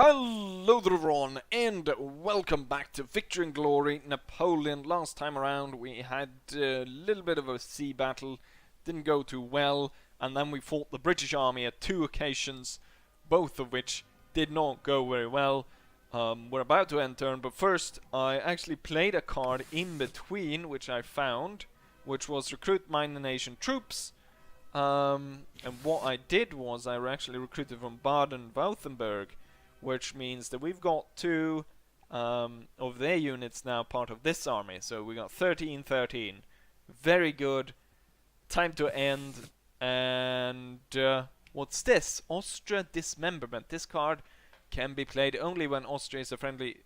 Hello there everyone, and welcome back to Victory and Glory Napoleon. Last time around we had a little bit of a sea battle, didn't go too well, and then we fought the British army at two occasions, both of which did not go very well. We're about to end turn, but first I actually played a card in between, which I found, which was recruit minor nation troops. And what I did was I actually recruited from Baden-Württemberg, which means that we've got two of their units now part of this army. So we got 13-13. Very good. Time to end. And what's this? Austria Dismemberment. This card can be played only when Austria is a friendly.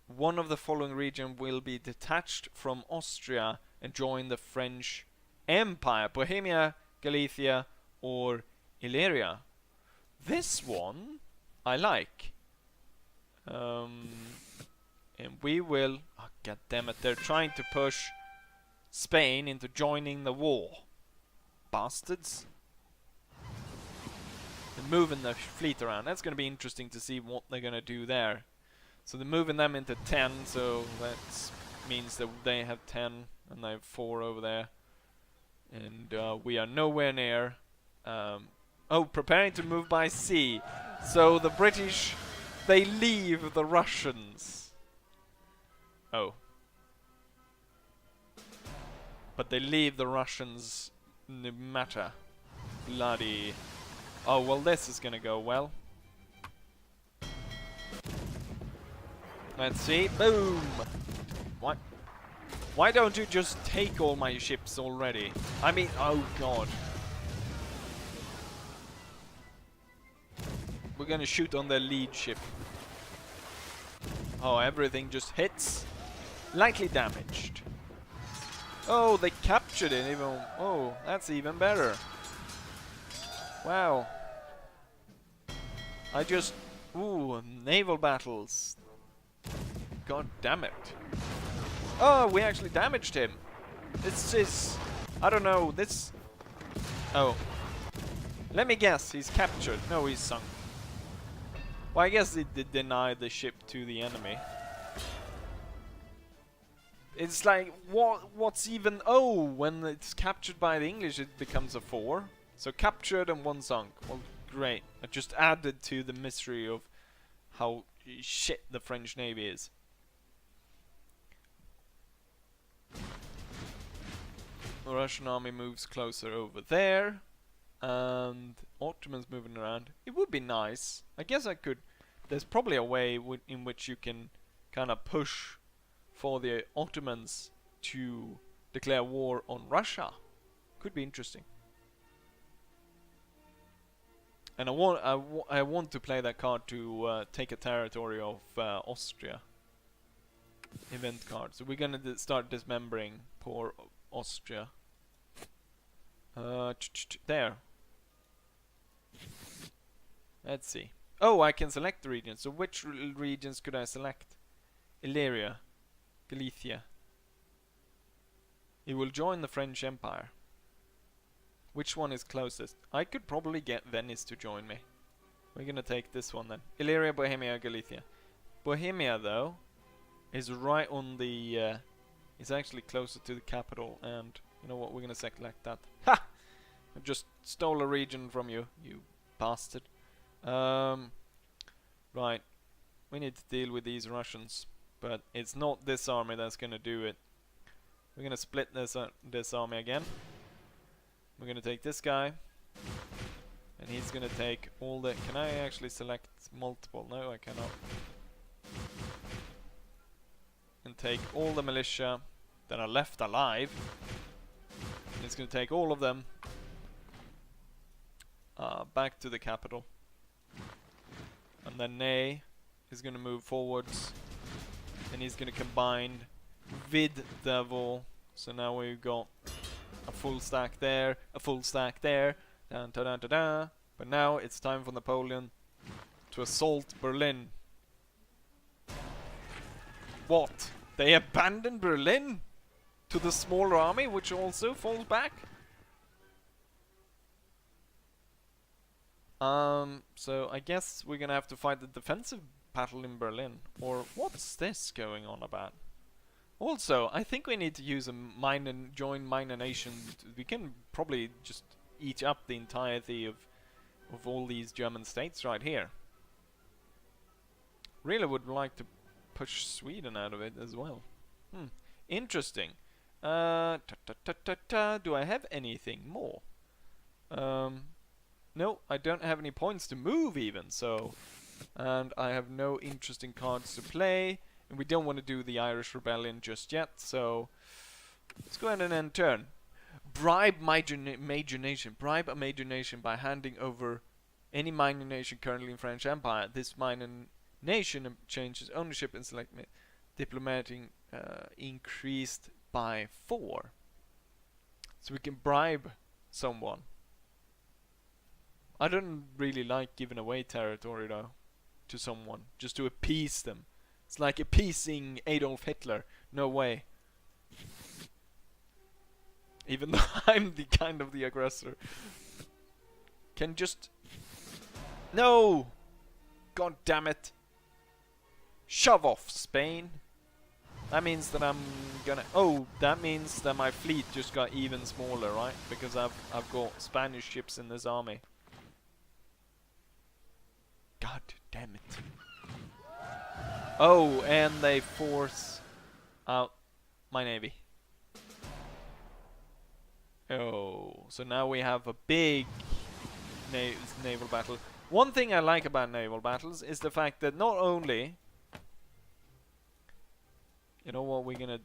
One of the following region will be detached from Austria and join the French Empire. Bohemia, Galicia, or Illyria. This one I like. And we will... Oh, God damn it, they're trying to push Spain into joining the war. Bastards. They're moving the fleet around. That's going to be interesting to see what they're going to do there. So they're moving them into 10, so that means that they have 10 and they have 4 over there. And we are nowhere near... oh, preparing to move by sea. So the British, they leave the Russians. Oh. But they leave the Russians no matter. Bloody. Oh, well, this is gonna go well. Let's see. Boom! What? Why don't you just take all my ships already? I mean, oh god. We're gonna shoot on their lead ship. Oh, everything just hits. Lightly damaged. Oh, they captured it even. Oh, that's even better. Wow. I just... Ooh, naval battles. God damn it. Oh, we actually damaged him. This is... I don't know, this... Oh. Let me guess, he's captured. No, he's sunk. Well, I guess they did deny the ship to the enemy. It's like, what's even... Oh, when it's captured by the English, it becomes a 4. So captured and 1 sunk. Well, great. I just added to the mystery of how shit the French Navy is. The Russian army moves closer over there. And Ottomans moving around. It would be nice. I guess I could... There's probably a way in which you can kind of push for the Ottomans to declare war on Russia. Could be interesting. And I want to play that card to take a territory of Austria. Event card. So we're gonna start dismembering poor Austria. There. Let's see. Oh, I can select the regions. So which regions could I select? Illyria. Galicia. It will join the French Empire. Which one is closest? I could probably get Venice to join me. We're gonna take this one then. Illyria, Bohemia, Galicia. Bohemia, though, is right on the... is actually closer to the capital, and you know what? We're gonna select that. Ha! I just stole a region from you, you bastard. Right. We need to deal with these Russians, but it's not this army that's gonna do it. We're gonna split this army again. We're gonna take this guy, and he's gonna take all the... Can I actually select multiple? No, I cannot. And take all the militia that are left alive. He's gonna take all of them back to the capital. And then Ney is gonna move forwards, and he's gonna combine with Naval. So now we've got a full stack there, a full stack there. Dun, dun, dun, dun, dun. But now it's time for Napoleon to assault Berlin. What? They abandoned Berlin to the smaller army, which also falls back? So I guess we're gonna have to fight the defensive battle in Berlin. Or what's this going on about? Also, I think we need to use a join minor nation. We can probably just eat up the entirety of all these German states right here. Really would like to push Sweden out of it as well. Interesting. Do I have anything more? No, I don't have any points to move even, so... And I have no interesting cards to play. And we don't want to do the Irish Rebellion just yet, so... Let's go ahead and end turn. Bribe major nation. Bribe a major nation by handing over any minor nation currently in French Empire. This minor nation changes ownership and select diplomatic increased by 4. So we can bribe someone. I don't really like giving away territory though to someone just to appease them. It's like appeasing Adolf Hitler. No way. Even though I'm the kind of the aggressor. Can just... No! God damn it. Shove off, Spain. That means that I'm gonna... Oh, that means that my fleet just got even smaller, right? Because I've got Spanish ships in this army. God damn it. Oh, and they force out my navy. Oh, so now we have a big naval battle. One thing I like about naval battles is the fact that not only... You know what, we're gonna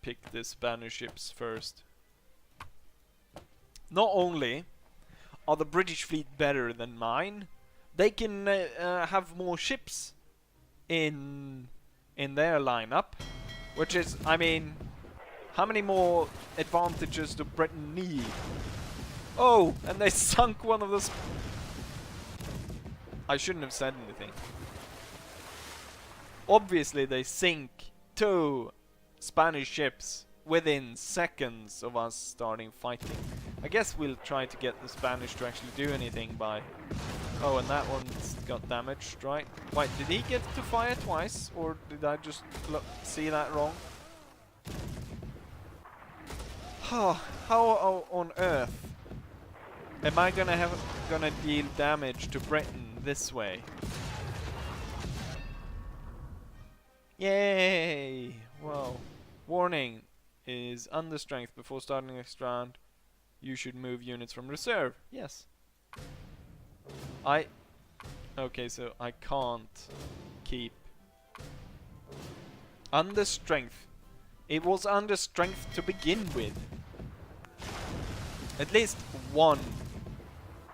pick the Spanish ships first. Not only are the British fleet better than mine, they can have more ships in their lineup, which is, I mean, how many more advantages do Britain need? Oh, and they sunk one of the... I shouldn't have said anything. Obviously they sink 2 Spanish ships within seconds of us starting fighting. I guess we'll try to get the Spanish to actually do anything by... Oh, and that one's got damaged, right? Wait, did he get to fire twice? Or did I just see that wrong? How on earth am I gonna deal damage to Britain this way? Yay! Wow. Warning is under strength. Before starting next round, you should move units from reserve. Yes. Okay, so I can't keep under strength. It was under strength to begin with. At least 1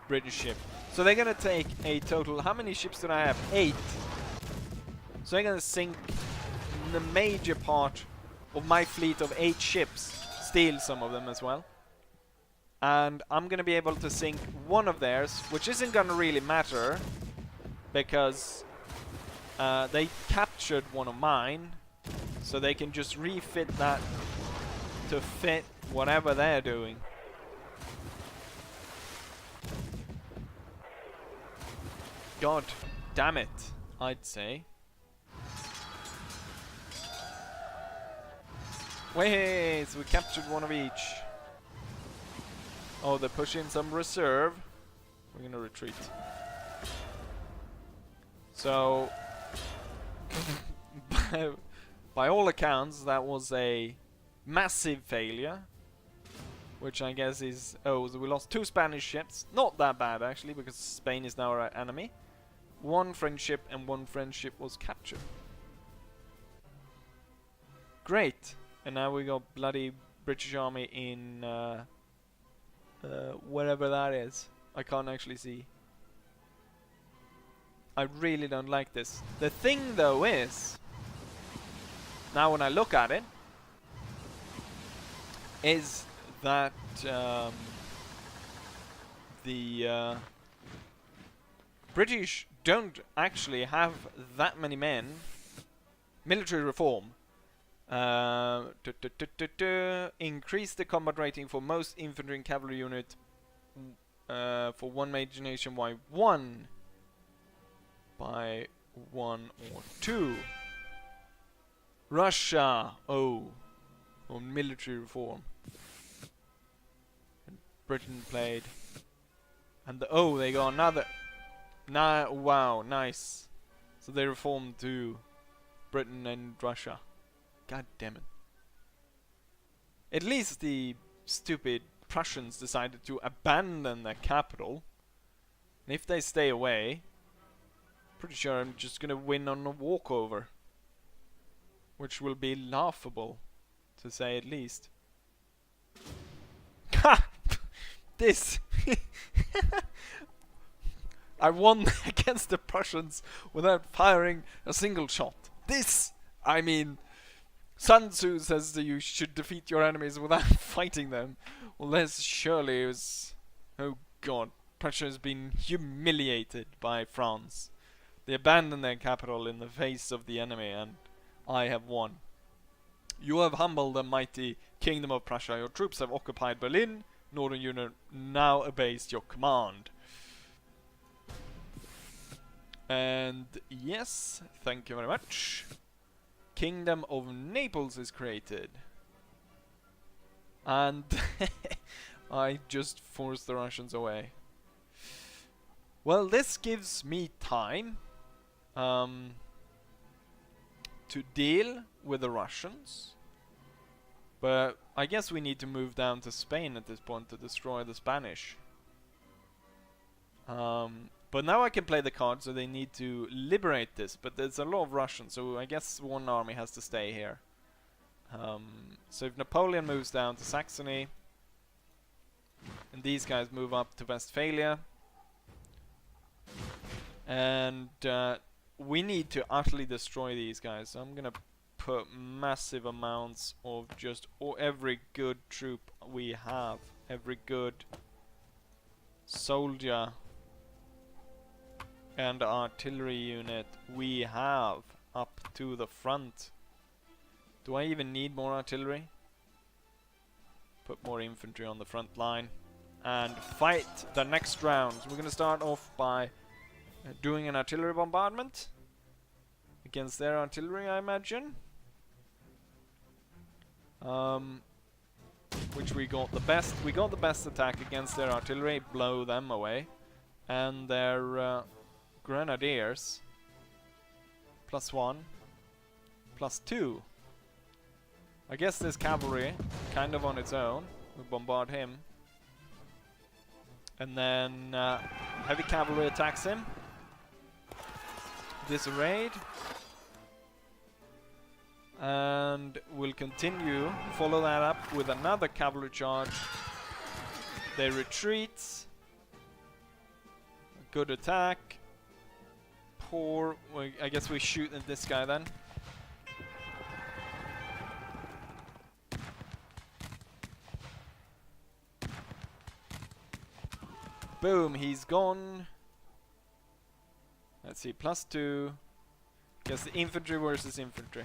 British ship. So they're gonna take a total... How many ships did I have? 8. So they're gonna sink the major part of my fleet of 8 ships. Steal some of them as well. And I'm gonna be able to sink 1 of theirs, which isn't gonna really matter because they captured 1 of mine, so they can just refit that to fit whatever they're doing. God damn it, I'd say. Wait, so we captured 1 of each. Oh, they're pushing some reserve. We're gonna retreat. So, by all accounts, that was a massive failure. Which I guess is... Oh, so we lost 2 Spanish ships. Not that bad, actually, because Spain is now our enemy. 1 French ship and 1 French ship was captured. Great. And now we got bloody British army in... whatever that is. I can't actually see. I really don't like this. The thing though is, now when I look at it, is that the British don't actually have that many men. Military reform. Increase the combat rating for most infantry and cavalry unit for one major nation, why 1 by 1 or 2? Russia, oh, on military reform. And Britain played. And they got another. Wow, nice. So they reformed too. Britain and Russia. God damn it. At least the stupid Prussians decided to abandon their capital. And if they stay away, pretty sure I'm just gonna win on a walkover. Which will be laughable, to say at least. Ha! This! I won against the Prussians without firing a single shot. This! I mean, Sun Tzu says that you should defeat your enemies without fighting them. Well, this surely is... Oh god, Prussia has been humiliated by France. They abandoned their capital in the face of the enemy, and I have won. You have humbled the mighty kingdom of Prussia. Your troops have occupied Berlin. Northern Union now obeys your command. And yes, thank you very much. Kingdom of Naples is created. And I just forced the Russians away. Well, this gives me time to deal with the Russians. But I guess we need to move down to Spain at this point to destroy the Spanish. But now I can play the card, so they need to liberate this. But there's a lot of Russians, so I guess one army has to stay here. So if Napoleon moves down to Saxony, and these guys move up to Westphalia, and we need to utterly destroy these guys. So I'm gonna put massive amounts of just every good troop we have, every good soldier and artillery unit we have up to the front. Do I even need more artillery? Put more infantry on the front line and fight the next round. So we're gonna start off by doing an artillery bombardment against their artillery, I imagine. Which we got the best. We got the best attack against their artillery, blow them away, and their grenadiers. +1, +2. I guess this cavalry, kind of on its own, we bombard him, and then heavy cavalry attacks him. Disarrayed. And we'll continue, follow that up with another cavalry charge. They retreat. Good attack. Poor. Well, I guess we shoot at this guy then. Boom, he's gone. Let's see, +2. Guess the infantry versus infantry.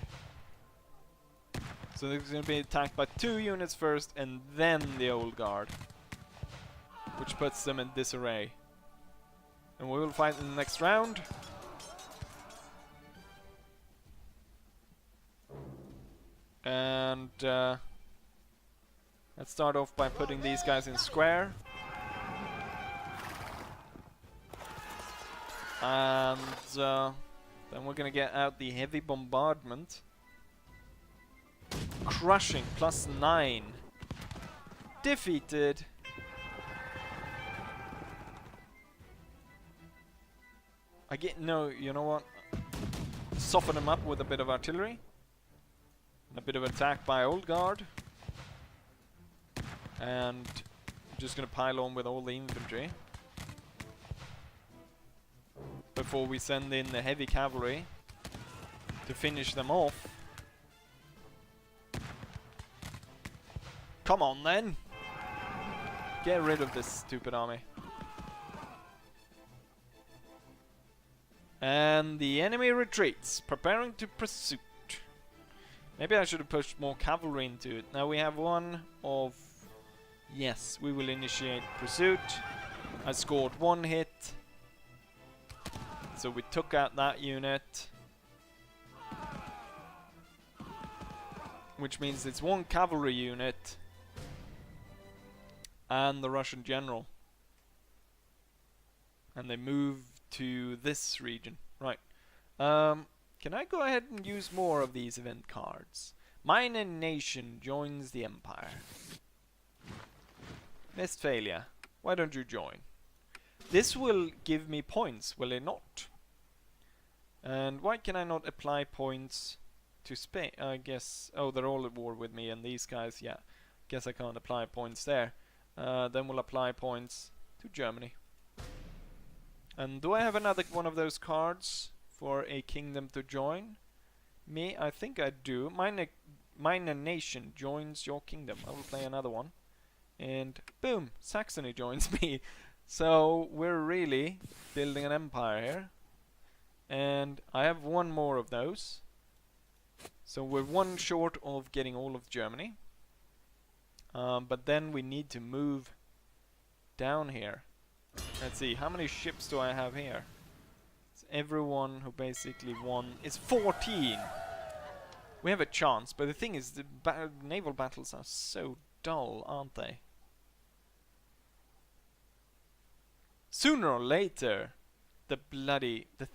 So they're going to be attacked by 2 units first, and then the old guard, which puts them in disarray. And we will fight in the next round. And let's start off by putting these guys in square. And then we're going to get out the heavy bombardment. Crushing, +9. Defeated. No, you know what? Soften them up with a bit of artillery. And a bit of attack by old guard. And I'm just gonna pile on with all the infantry. Before we send in the heavy cavalry to finish them off. Come on then! Get rid of this stupid army. And the enemy retreats, preparing to pursuit. Maybe I should have pushed more cavalry into it. Now we have one of... Yes, we will initiate pursuit. I scored 1 hit. So we took out that unit. Which means it's 1 cavalry unit. And the Russian general. And they move to this region. Right. Can I go ahead and use more of these event cards? Minor nation joins the empire. Westphalia, why don't you join? This will give me points, will it not? And why can I not apply points to Spain? I guess... Oh, they're all at war with me, and these guys, yeah. Guess I can't apply points there. Then we'll apply points to Germany. And do I have another one of those cards for a kingdom to join? Me, I think I do. Minor nation joins your kingdom. I will play another one. And boom, Saxony joins me. So we're really building an empire here. And I have 1 more of those. So we're 1 short of getting all of Germany. But then we need to move down here. Let's see, how many ships do I have here? It's everyone who basically won is 14. We have a chance, but the thing is, the naval battles are so dull, aren't they? Sooner or later, the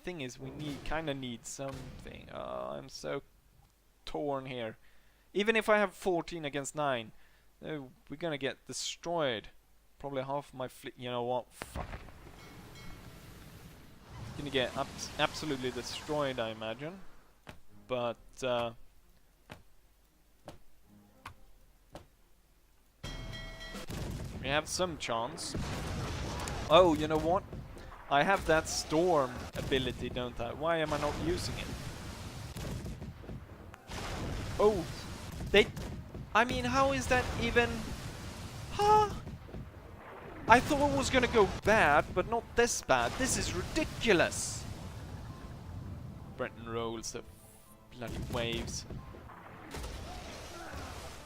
thing is, we kinda need something. Oh, I'm so torn here. Even if I have 14 against 9, we're gonna get destroyed. Probably half my fleet. You know what? Fuck. Gonna get absolutely destroyed, I imagine. But we have some chance. Oh, you know what? I have that storm ability, don't I? Why am I not using it? Oh, I mean, how is that even? Huh? I thought it was gonna go bad, but not this bad. This is ridiculous. Britain rolls the bloody waves.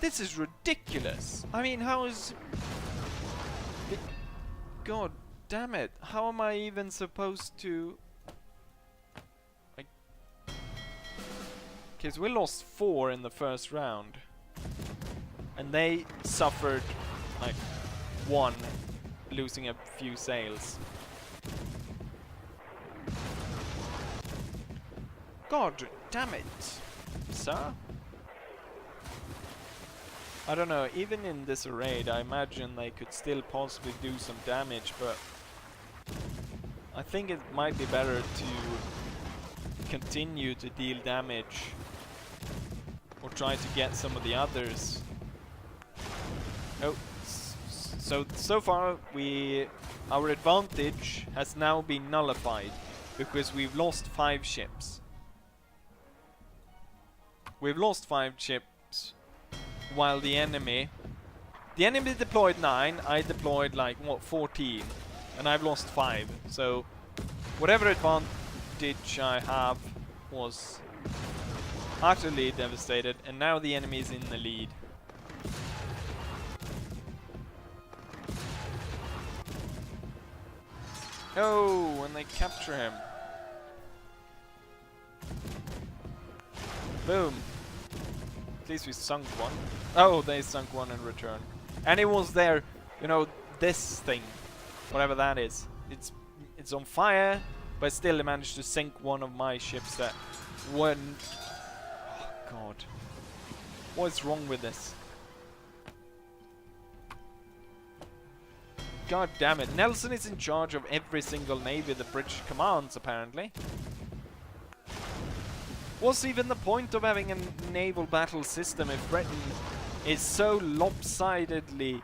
This is ridiculous. I mean, how is... God damn it. How am I even supposed to... Okay, so we lost 4 in the first round. And they suffered, like, 1. Losing a few sails. God damn it, sir. I don't know, even in this raid I imagine they could still possibly do some damage, but I think it might be better to continue to deal damage or try to get some of the others. Oh. So far, our advantage has now been nullified because we've lost 5 ships. We've lost 5 ships, while the enemy deployed 9. I deployed like what 14, and I've lost 5. So whatever advantage I have was utterly devastated, and now the enemy is in the lead. Oh, and they capture him. Boom. At least we sunk 1. Oh, they sunk 1 in return. And it was their, you know, this thing. Whatever that is. It's on fire, but still they managed to sink 1 of my ships that weren't... Oh, God. What's wrong with this? God damn it. Nelson is in charge of every single navy the British commands, apparently. What's even the point of having a naval battle system if Britain is so lopsidedly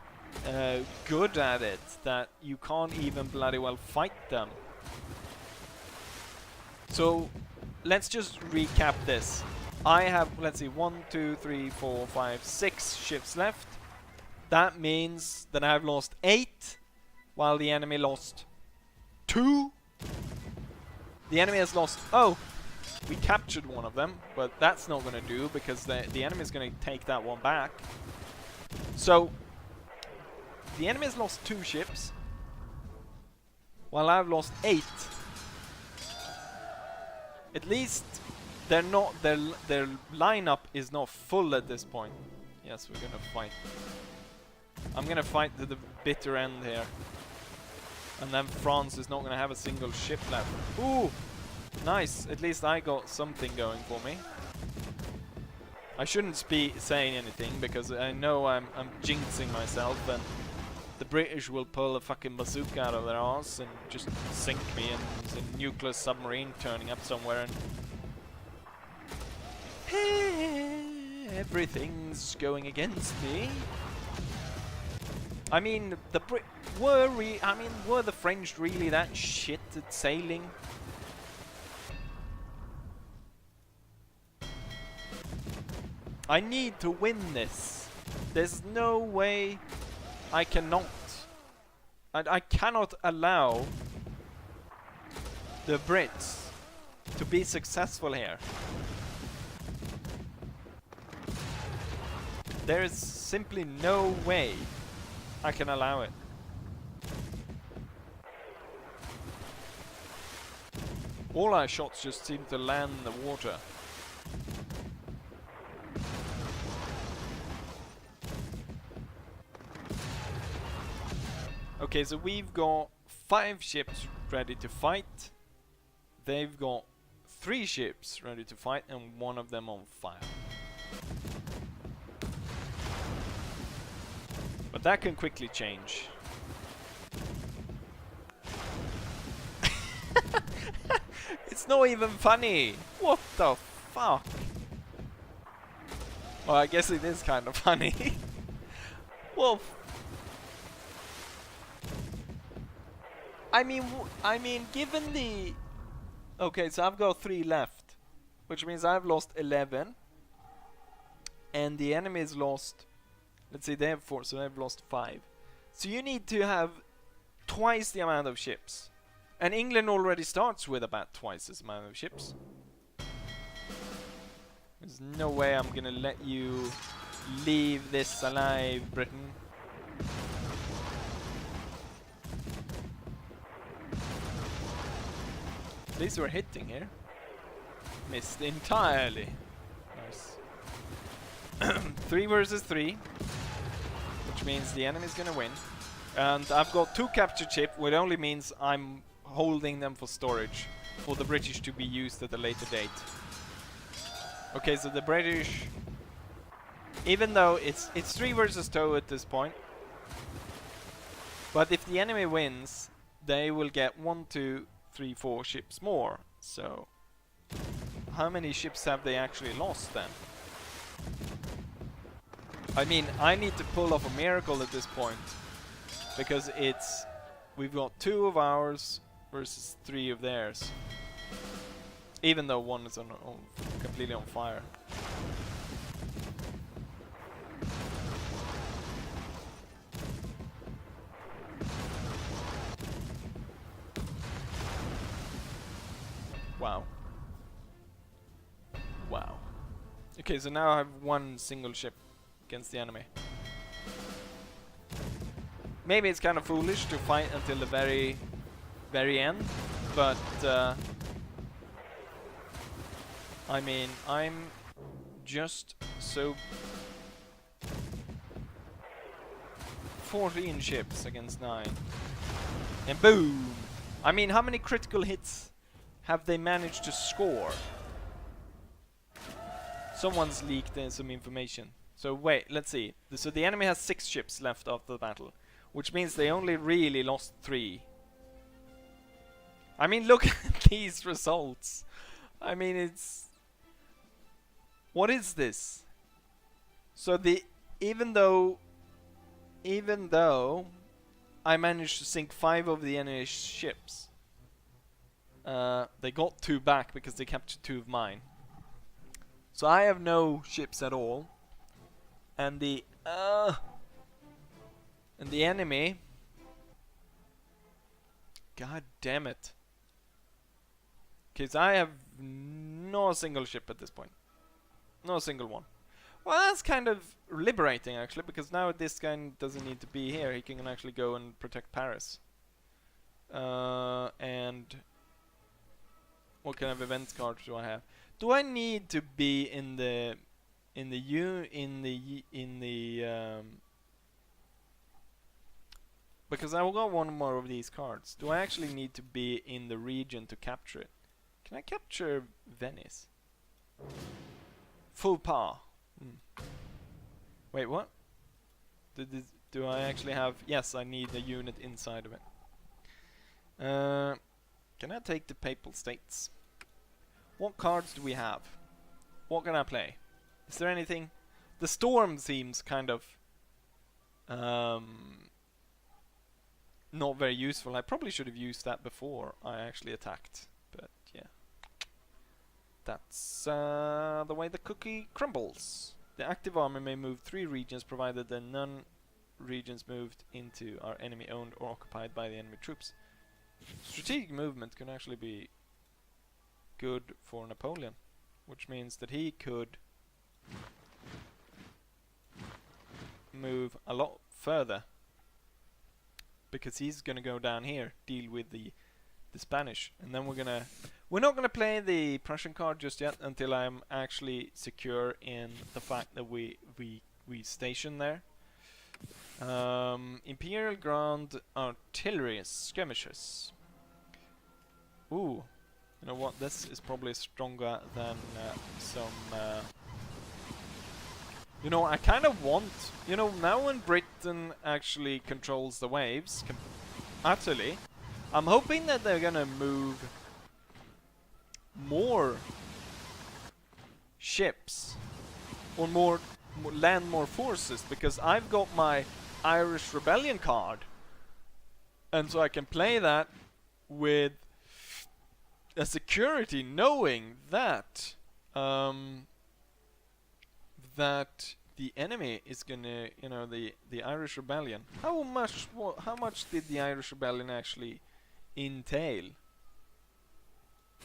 good at it that you can't even bloody well fight them? So, let's just recap this. I have, let's see, 1, 2, 3, 4, 5, 6 ships left. That means that I've lost 8. While the enemy lost 2. The enemy has lost... Oh! We captured one of them, but that's not going to do because the enemy is going to take that one back. So, the enemy has lost 2 ships. while I've lost 8. At least they're not, their lineup is not full at this point. Yes, we're gonna fight. I'm gonna fight to the bitter end here. And then France is not gonna have a single ship left. Ooh! Nice, at least I got something going for me. I shouldn't be saying anything because I know I'm jinxing myself and the British will pull a fucking bazooka out of their arse and just sink me, and there's a nuclear submarine turning up somewhere and everything's going against me. I mean, were the French really that shit at sailing? I need to win this. There's no way I cannot. I cannot allow the Brits to be successful here. There is simply no way I can allow it. All our shots just seem to land in the water. Okay, so we've got 5 ships ready to fight. They've got 3 ships ready to fight and 1 of them on fire. But that can quickly change. It's not even funny! What the fuck? Well, I guess it is kind of funny. Well, I mean, given the... Okay, so I've got 3 left, which means I've lost 11, and the enemy's lost... Let's say they have 4, so they've lost 5. So you need to have twice the amount of ships. And England already starts with about twice as amount of ships. There's no way I'm gonna let you leave this alive, Britain. At least we're hitting here. Missed entirely. Nice. 3 versus 3. Which means the enemy's gonna win. And I've got 2 captured ships, which only means I'm holding them for storage. For the British to be used at a later date. Okay, so the British... Even though it's 3 versus 2 at this point. But if the enemy wins, they will get 1, 2, 3, 4 ships more. So... How many ships have they actually lost then? I mean, I need to pull off a miracle at this point. Because it's... We've got 2 of ours versus 3 of theirs. Even though 1 is completely on fire. Wow. Wow. Okay, so now I have 1 single ship against the enemy. Maybe it's kind of foolish to fight until the very end, but I mean, I'm just so 14 ships against 9. And boom! I mean, how many critical hits have they managed to score? Someone's leaked some information. So wait, let's see. So the enemy has 6 ships left after the battle, which means they only really lost 3. I mean, look at these results. I mean, it's... What is this? So the... Even though I managed to sink 5 of the enemy's ships, they got 2 back because they captured 2 of mine. So I have no ships at all. And the enemy... God damn it. Okay, so I have no single ship at this point. No single one. Well, that's kind of liberating, actually, because now this guy doesn't need to be here. He can actually go and protect Paris. And what kind of event cards do I have? Do I need to be in the because I've got one more of these cards. Do I actually need to be in the region to capture it? Can I capture Venice? Full power. Wait, what? Do I actually have... Yes, I need a unit inside of it. Can I take the Papal States? What cards do we have? What can I play? Is there anything? The Storm seems kind of not very useful. I probably should have used that before I actually attacked. But yeah. That's the way the cookie crumbles. The active army may move 3 regions provided that none regions moved into are enemy owned or occupied by the enemy troops. Strategic movement can actually be good for Napoleon, which means that he could move a lot further, because he's gonna go down here, deal with the Spanish, and then we're not gonna play the Prussian card just yet until I'm actually secure in the fact that we station there. Imperial Ground Artillery skirmishers. Ooh, you know what? This is probably stronger than some. You know, I kind of want. You know, now when Britain actually controls the waves, utterly, I'm hoping that they're gonna move more ships or land more forces, because I've got my Irish Rebellion card, and so I can play that with a security, knowing that that the enemy is gonna, you know, the Irish Rebellion. How much did the Irish Rebellion actually entail?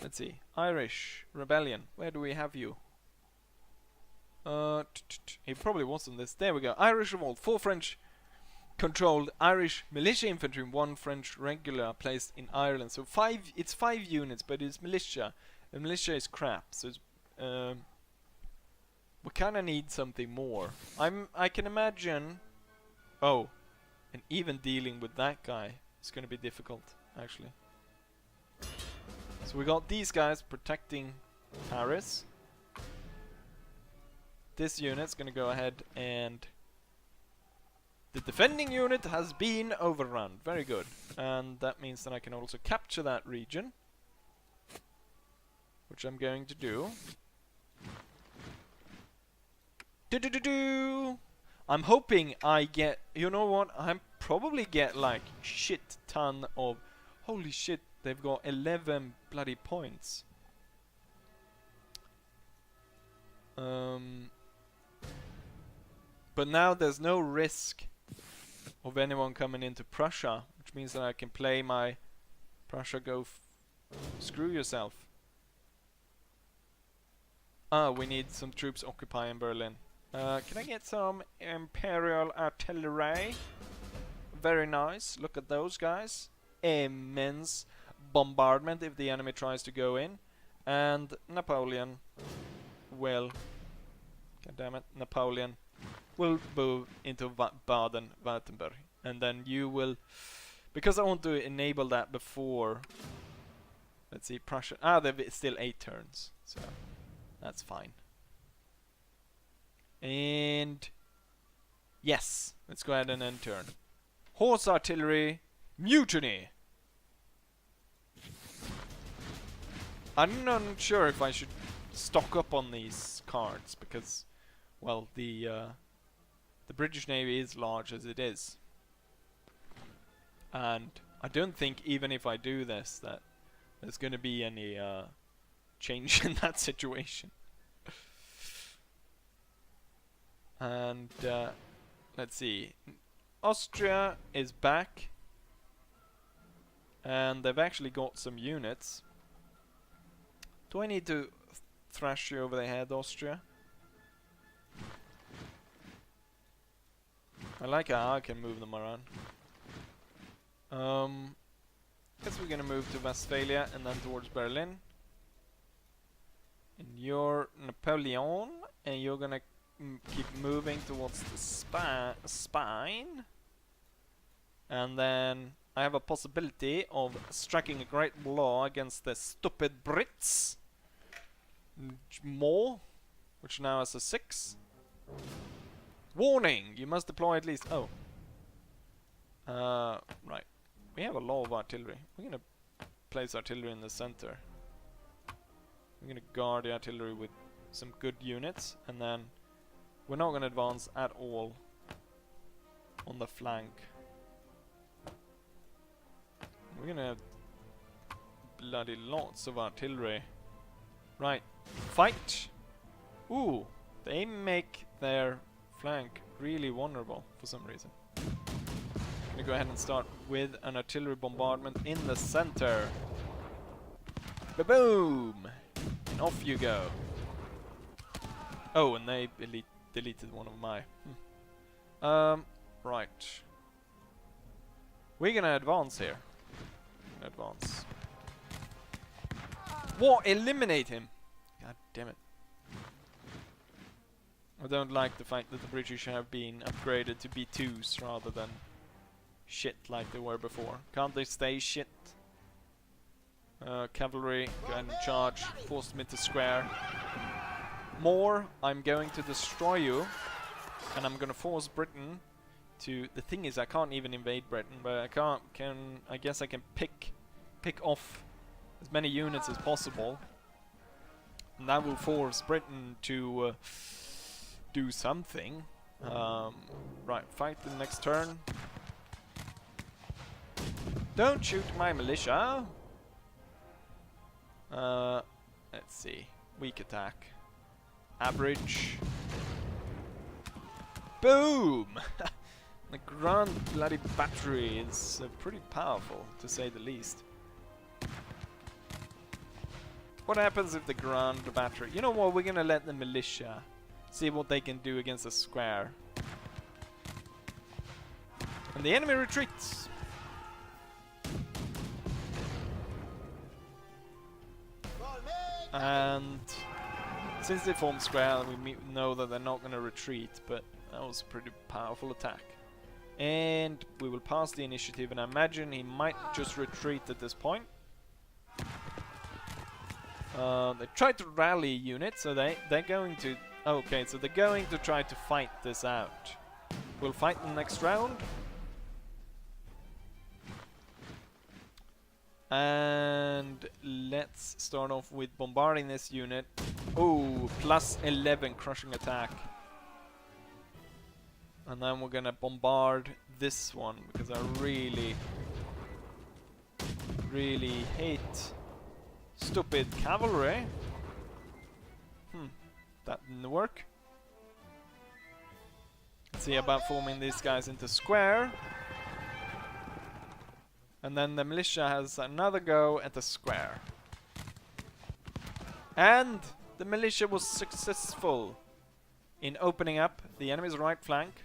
Let's see. Irish Rebellion. Where do we have you? He probably wasn't this. There we go. Irish Revolt. 4 French controlled Irish militia infantry and 1 French regular placed in Ireland. So it's 5 units, but it's militia. And militia is crap. So it's, we kind of need something more. I can imagine. Oh, and even dealing with that guy is going to be difficult, actually. So we got these guys protecting Paris. This unit's gonna go ahead and... The defending unit has been overrun. Very good. And that means that I can also capture that region, which I'm going to do. I'm hoping I get... You know what? I'm probably get like shit ton of... Holy shit, they've got 11 bloody points. But now there's no risk of anyone coming into Prussia, which means that I can play my Prussia go screw yourself. Ah, we need some troops occupying Berlin. Can I get some Imperial Artillery? Very nice. Look at those guys. Immense bombardment if the enemy tries to go in. And Napoleon will... God damn it, Napoleon will move into Baden-Württemberg, and then you will, because I want to enable that before. Let's see, Prussia. Ah, they've still 8 turns, so that's fine. And yes, let's go ahead and end turn. Horse artillery, mutiny. I'm not sure if I should stock up on these cards, because, well, the British Navy is large as it is, and I don't think even if I do this that there's going to be any change in that situation. And let's see, Austria is back, and they've actually got some units. Do I need to thrash you over the head, Austria? I like how I can move them around. Guess we're gonna move to Westphalia and then towards Berlin. And you're Napoleon, and you're gonna keep moving towards the spine. And then I have a possibility of striking a great blow against the stupid Brits. More, which now has a 6. Warning! You must deploy at least... Oh. Right. We have a lot of artillery. We're gonna place artillery in the center. We're gonna guard the artillery with some good units, and then we're not gonna advance at all on the flank. We're gonna have bloody lots of artillery. Right, fight! Ooh, they make their flank really vulnerable for some reason. I'm gonna go ahead and start with an artillery bombardment in the center. Ba-boom! And off you go. Oh, and they deleted one of my... right. We're gonna advance here. Advance. What? Eliminate him! God damn it. I don't like the fact that the British have been upgraded to B2s rather than shit like they were before. Can't they stay shit? Cavalry, go ahead and charge. Force them into square. More, I'm going to destroy you. And I'm gonna force Britain to... The thing is, I can't even invade Britain, but I guess I can pick off as many units as possible. And that will force Britain to do something. Right, fight the next turn. Don't shoot my militia! Let's see. Weak attack. Average. Boom! The Grand Bloody Battery is pretty powerful, to say the least. What happens if the Grand Battery... You know what, we're gonna let the militia see what they can do against a square. And the enemy retreats! And since they formed square, we know that they're not gonna retreat, but that was a pretty powerful attack. And we will pass the initiative, and I imagine he might just retreat at this point. They tried to rally units, so they're going to... Okay, so they're going to try to fight this out. We'll fight the next round. And let's start off with bombarding this unit. Oh, plus 11 crushing attack. And then we're gonna bombard this one, because I really hate stupid cavalry. That didn't work. Let's see about forming these guys into square. And then the militia has another go at the square. And the militia was successful in opening up the enemy's right flank.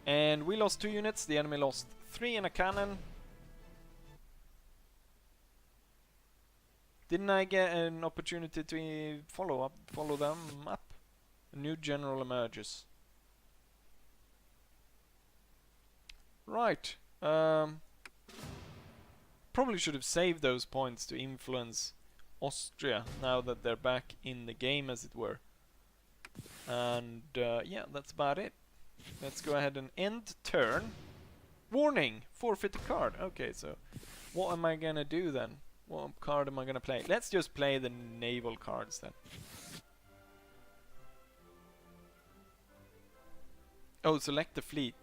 And we lost 2 units, the enemy lost 3 in a cannon. Didn't I get an opportunity to follow them up? A new general emerges. Right. Probably should have saved those points to influence Austria now that they're back in the game, as it were. And yeah, that's about it. Let's go ahead and end turn. Warning! Forfeit a card. Okay, so what am I gonna do then? What card am I gonna play? Let's just play the naval cards then. Oh, select the fleet.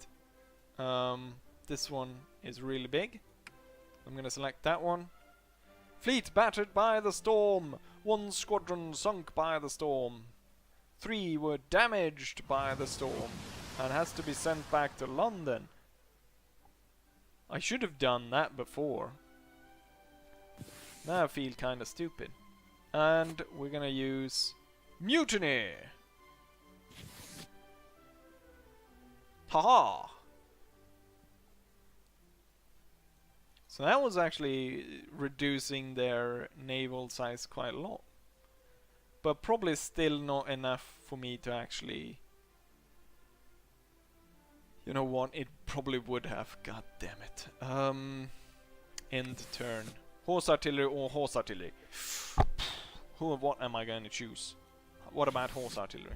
This one is really big. I'm gonna select that one. Fleet battered by the storm. 1 squadron sunk by the storm. 3 were damaged by the storm and has to be sent back to London. I should have done that before. Now I feel kinda stupid. And we're gonna use mutiny. Haha! So that was actually reducing their naval size quite a lot. But probably still not enough for me to actually... You know what? It probably would have. God damn it. End turn. Horse artillery or horse artillery? What am I going to choose? What about horse artillery?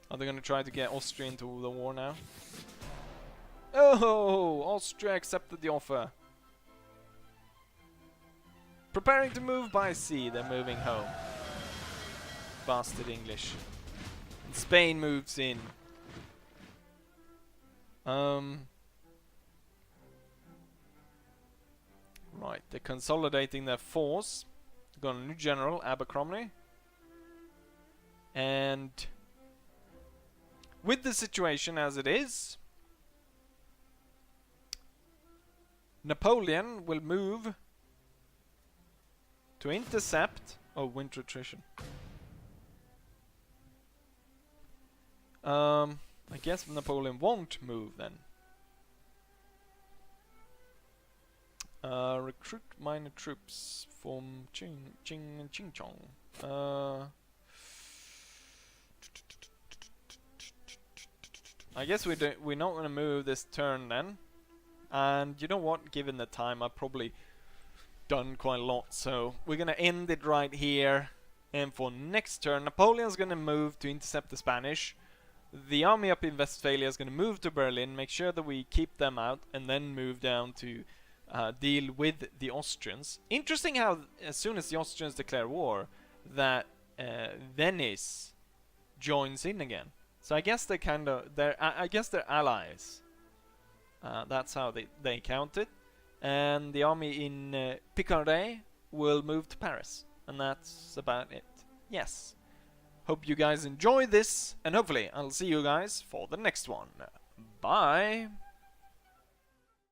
Are they going to try to get Austria into the war now? Oh! Austria accepted the offer. Preparing to move by sea. They're moving home. Bastard English. And Spain moves in. Right, they're consolidating their force. Got a new general, Abercrombie. And with the situation as it is, Napoleon will move to intercept... Oh, winter attrition. I guess Napoleon won't move then. Recruit minor troops from Chingchong. I guess we're not going to move this turn then. And you know what? Given the time, I've probably done quite a lot. So we're going to end it right here. And for next turn, Napoleon's going to move to intercept the Spanish. The army up in Westphalia is going to move to Berlin, make sure that we keep them out, and then move down to deal with the Austrians. Interesting how as soon as the Austrians declare war, that Venice joins in again. So I guess they I guess they're allies. That's how they count it. And the army in Picardy will move to Paris, and that's about it. Yes. Hope you guys enjoy this, and hopefully I'll see you guys for the next one. Bye!